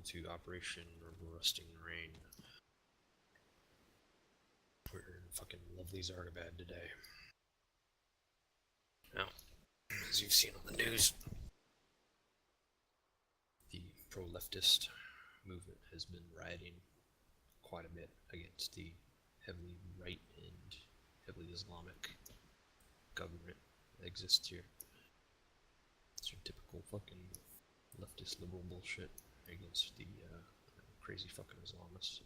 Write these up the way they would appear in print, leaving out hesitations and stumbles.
Welcome to Operation Rusting Rain. We're in fucking lovely Zargabad today. Now, as you've seen on the news, the pro-leftist movement has been rioting quite a bit against the heavily right and heavily Islamic government that exists here. It's your typical fucking leftist liberal bullshit against the crazy fucking Islamists.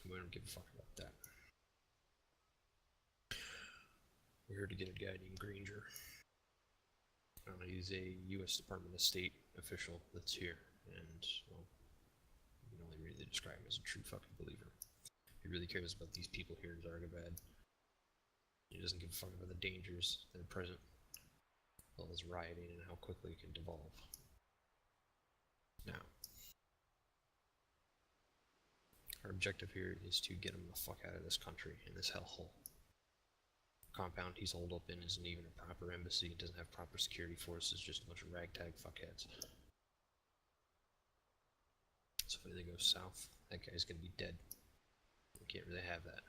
We don't give a fuck about that. We're here to get a guy named Granger. He's a U.S. Department of State official that's here, and, well, you can only really describe him as a true fucking believer. He really cares about these people here in Zargabad. He doesn't give a fuck about the dangers that are present, all this rioting and how quickly it can devolve. Now, our objective here is to get him the fuck out of this country, in this hellhole. The compound he's holed up in isn't even a proper embassy, it doesn't have proper security forces, just a bunch of ragtag fuckheads. So if anything goes south, that guy's gonna be dead. We can't really have that.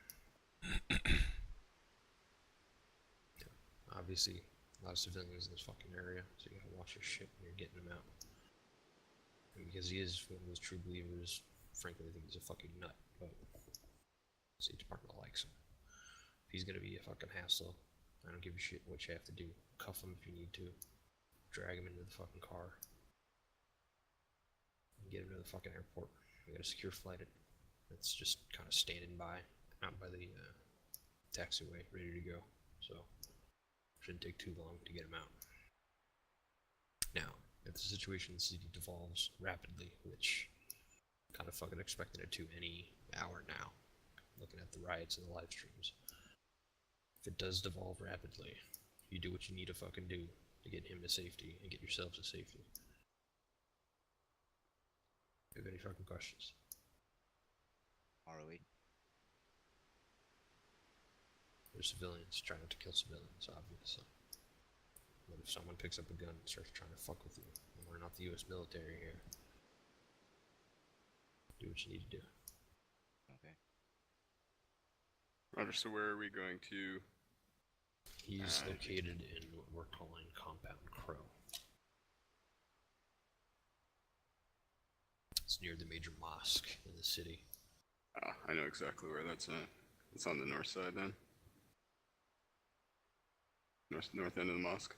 Yeah, obviously, a lot of civilians in this fucking area, so you gotta watch your shit when you're getting them out. And because he is one of those true believers, frankly, I think he's a fucking nut, but the State Department likes him. If he's gonna be a fucking hassle, I don't give a shit what you have to do. Cuff him if you need to. Drag him into the fucking car. And get him to the fucking airport. We got a secure flight that's just kind of standing by, out by the taxiway, ready to go. So, shouldn't take too long to get him out. Now, if the situation in the city devolves rapidly, which kind of fucking expecting it to any hour now, looking at the riots and the live streams. If it does devolve rapidly, you do what you need to fucking do to get him to safety and get yourselves to safety. Do you have any fucking questions? Are we? There's civilians trying not to kill civilians, obviously. What if someone picks up a gun and starts trying to fuck with you? We're not the U.S. military here. Do what you need to do. Okay. Roger, so where are we going to? He's located in what we're calling Compound Crow. It's near the major mosque in the city. I know exactly where that's at. It's on the north side then? North end of the mosque?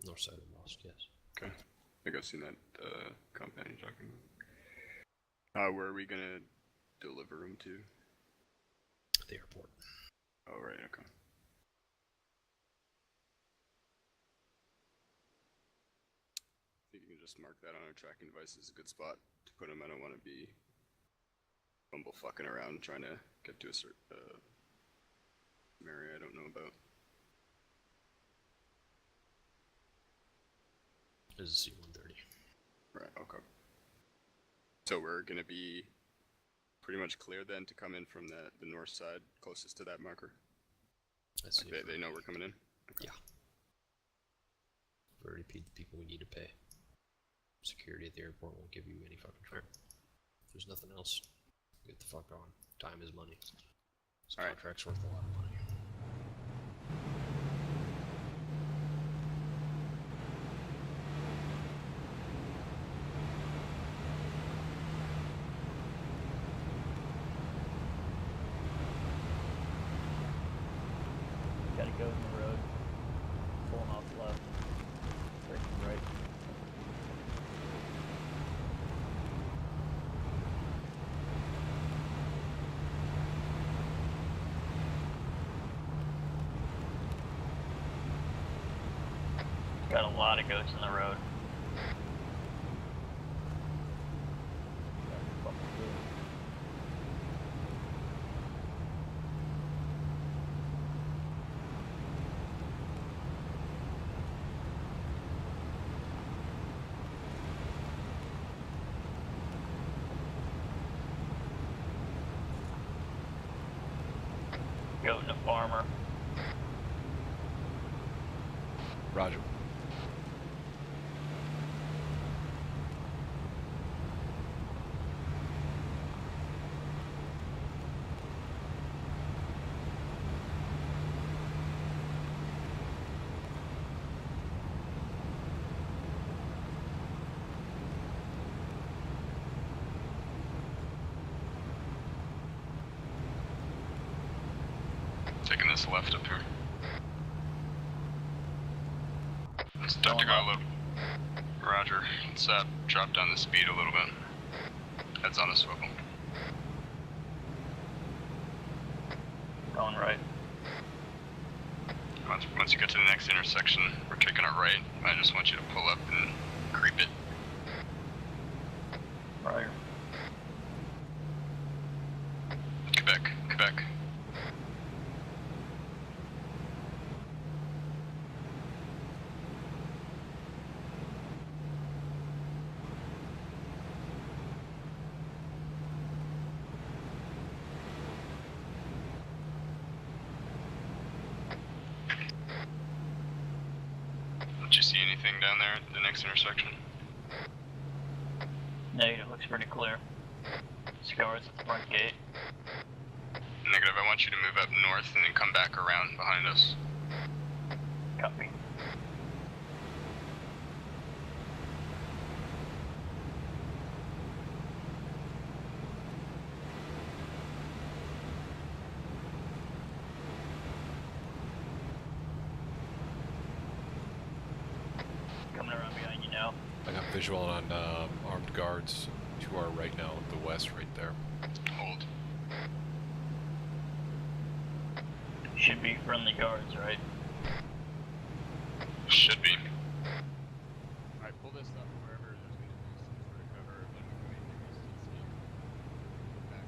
North side of the mosque, yes. Okay. I think I've seen that compound you're talking about. Where are we gonna deliver him to? The airport. Oh, right, okay. I think you can just mark that on our tracking device as a good spot to put him. I don't want to be bumblefucking around trying to get to a certain area I don't know about. This is C-130. Right, okay. So we're going to be pretty much clear then to come in from the north side closest to that marker? Like they know we're coming in? Okay. Yeah. We've already paid the people we need to pay. Security at the airport won't give you any fucking trouble. If there's nothing else, get the fuck on. Time is money. This contract's worth a lot of money. Gotta go in the road, pulling off left, breaking right. Got a lot of goats in the road. Goat and a farmer. Roger. us left up here. It's time to Going go a up. little. Roger. Let's drop down the speed a little bit. Heads on a swivel. Going right. Once you get to the next intersection, we're taking a right. I just want you to pull up and creep it. Right. Quebec, Quebec. Did you see anything down there at the next intersection? Negative, looks pretty clear. Scores at the front gate. Negative, I want you to move up north and then come back around behind us. Copy. Coming around behind you now. I got visual on armed guards to our right now, the west right there. Hold. Should be friendly guards, right? Should be. Alright, pull this up wherever there's going to be some sort of cover. Let me go into escape. Back.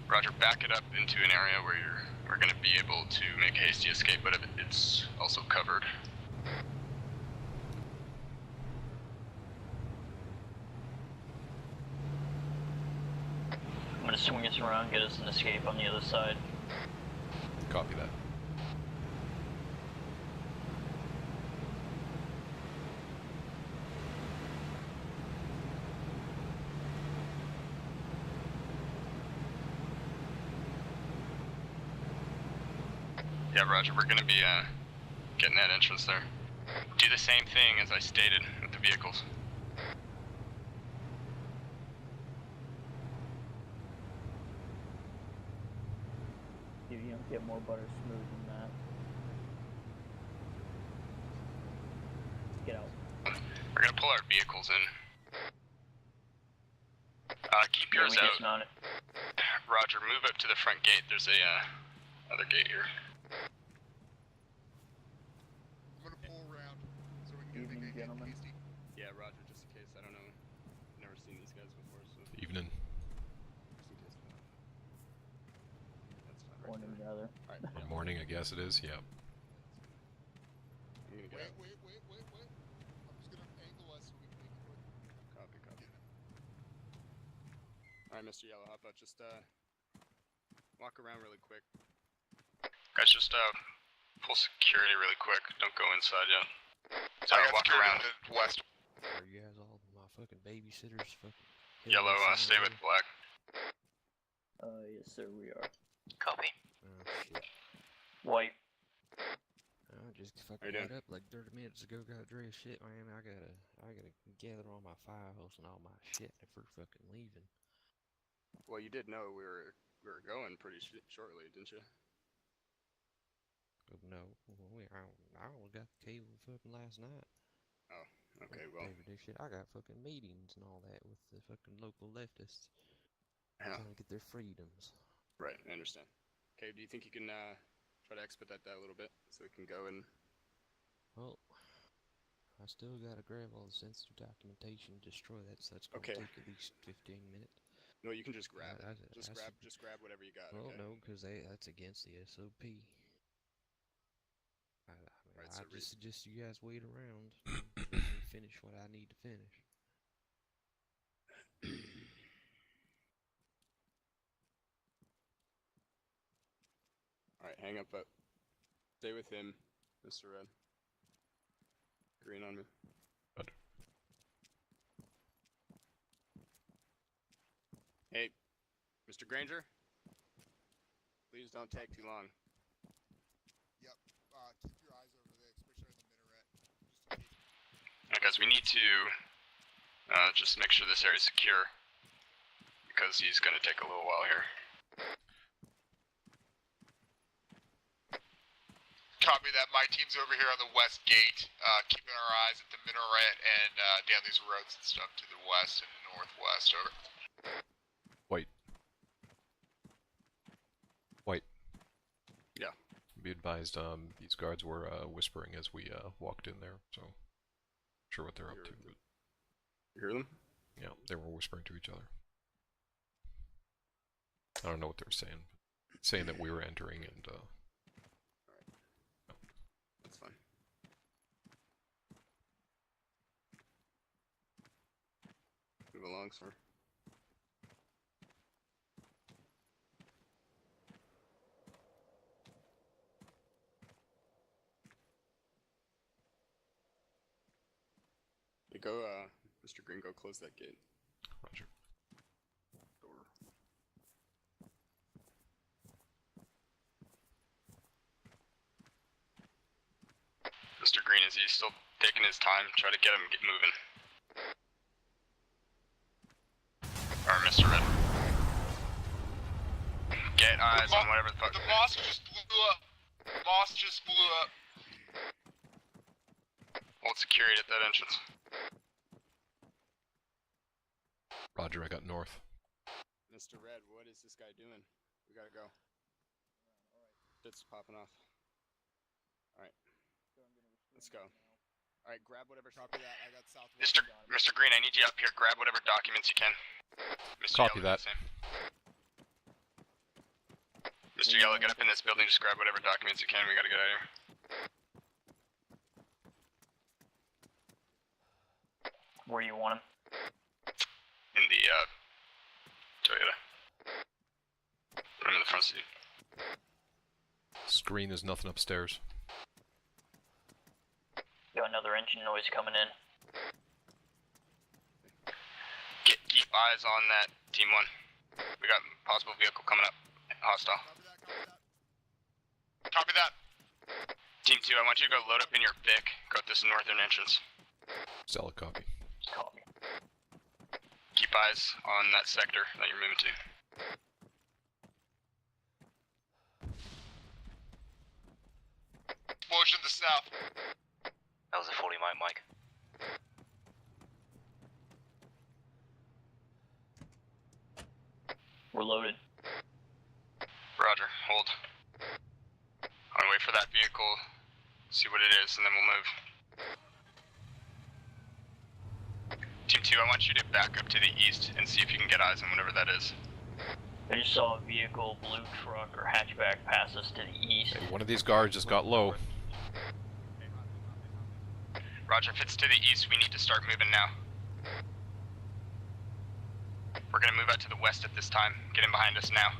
Roger, back it up into an area where we're going to be able to make a hasty escape, but it's also covered. I'm gonna swing us around, get us an escape on the other side. Copy that. Yeah, Roger, we're gonna be getting that entrance there. Do the same thing as I stated with the vehicles. You don't get more butter smooth than that. Get out. We're gonna pull our vehicles in. Keep yours we out. dismount it. Roger, move up to the front gate. There's a other gate here. I'm gonna pull around so we can Evening, make a gentlemen. hasty. Yeah, Roger, just in case. I don't know. Never seen these guys before, so Evening. just in case. That's fine. Morning, rather. Alright, Or yeah. morning, I guess it is. Yeah. I'm gonna get out. Wait. I'm just gonna angle us so we can make it quick. Copy. Alright, Mr. Yellowhop, just walk around really quick. Guys, just pull security really quick. Don't go inside yet. Walk around. west. Are you guys all my fucking babysitters? Fucking Yellow, stay with black. Yes sir, we are. Copy. Oh shit. White. I just How fucking you got doing? up like 30 minutes ago, got dressed. Shit, man, I gotta gather all my files and all my shit for fucking leaving. Well, you did know we were going pretty shortly, didn't you? No, I only got the cable fucking last night. Oh, okay, well, Paper this shit. I got fucking meetings and all that with the fucking local leftists yeah, trying to get their freedoms. right, I understand. Okay, do you think you can try to expedite that a little bit so we can go and... Well, I still gotta grab all the sensitive documentation, destroy that, so that's gonna Okay. take at least 15 minutes. No, you can just grab it. I Just grab whatever you got, Well, okay? no, because that's against the SOP. I Right, so just suggest you guys wait around and let me finish what I need to finish. Alright, hang up, but stay with him, Mr. Red. Green on me. Roger. Hey, Mr. Granger? Please don't take too long. Yep. Keep your eyes over there, especially on the minaret. Just in case. guys, we need to just make sure this area is secure because he's going to take a little while here. Copy that. My team's over here on the west gate, keeping our eyes at the minaret and down these roads and stuff to the west and the northwest. Over. White. White. Yeah. Be advised, these guards were whispering as we walked in there, so not sure what they're up to. But You hear them? yeah, they were whispering to each other. I don't know what they were saying. Saying that we were entering and That's fine. Move along, sir. You go, Mr. Green, go close that gate. Roger. Door. Mr. Green, is he still taking his time? Try to get him moving. Or Mr. Red. Get eyes on whatever the fuck. The boss just blew up. Boss just blew up. Hold security at that entrance. Roger, I got north. Mr. Red, what is this guy doing? We gotta go. Shit's popping off. Alright. Let's go. Alright, grab whatever. Copy that. I got southwest. Mr. Green, I need you up here. Grab whatever documents you can. Mr. Copy Yellow, that. same. Mr. Yellow, get up in this building. Just grab whatever documents you can. We gotta get out of here. Where you want him? In the, Toyota. I'm in the front seat. Screen, there's nothing upstairs. Got another engine noise coming in. Keep eyes on that Team 1. We got possible vehicle coming up. Hostile. Copy that. Team 2, I want you to go load up in your Vic. Go at this northern entrance. Solid copy. Copy. Keep eyes on that sector that you're moving to. Explosion to the south. That was a 40 Mike. We're loaded. Roger, hold. I'll wait for that vehicle, see what it is, and then we'll move. Team 2, I want you to back up to the east and see if you can get eyes on whatever that is. I just saw a vehicle, blue truck or hatchback pass us to the east. Hey, one of these guards just got low. Roger, if it's to the east, we need to start moving now. We're gonna move out to the west at this time. Get in behind us now.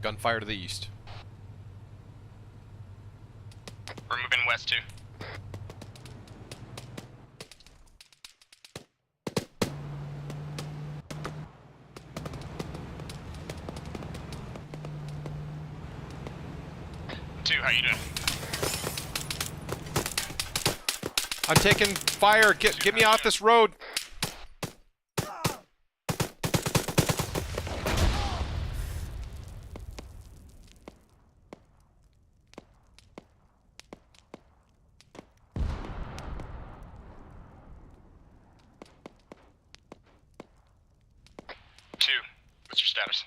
Gunfire to the east. We're moving west too. Two, how you doing? I'm taking fire. Get me off this road. Two, what's your status?